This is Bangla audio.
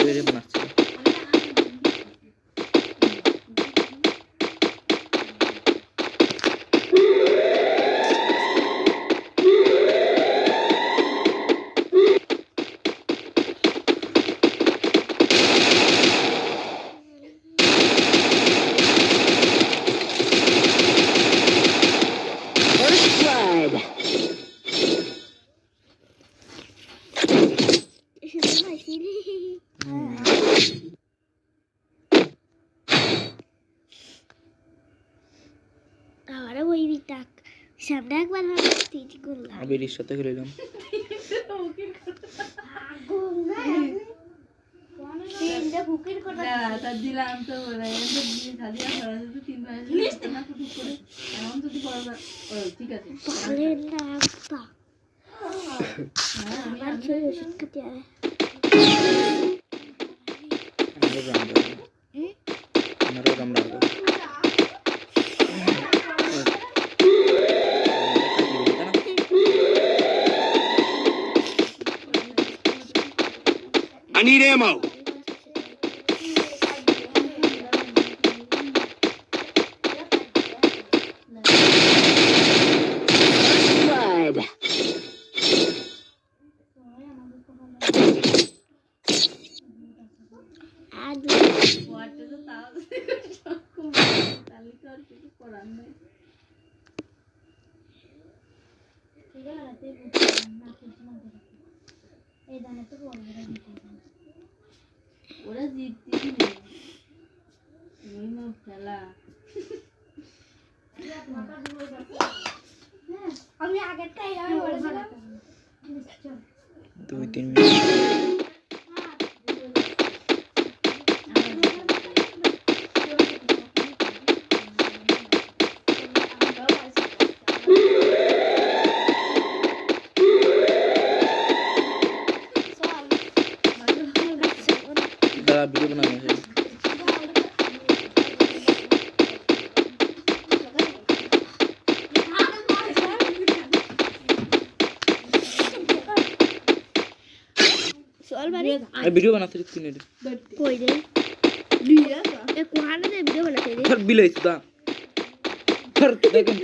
ভিডিও বানাচ্ছি ahora voy a evitar সামনে একবার তিনটি করলাম আবির সাথে খেললাম তিনটা হুকির কথা তা দিলাম তো বলে এসব দিয়ে খালিয়া করা তো তিনবার লিস্ট না ফুট করে এমন যদি করবা ঠিক আছে পালে না একটা আমার ছেলে ওষুধ খেতে হবে আমারও রান্না হবে I need ammo. Blood. ওয়াটে তো তাও খুব তালিকা আর কিছু করার নেই ঠিক আছে রাতে না কিছু না এই দানা তো বলবো ওরা জিততেই নেই ওই মা খেলা আমি আগেরটাই আমি বলেছিলাম 2-3 মিনিট দাদা ভিডিও বানানো আছে सोल बारी वीडियो बनाते थे तीन कोई नहीं लिया एक वहां ना वीडियो बनाते थे फिर बिले सुदा फिर देखें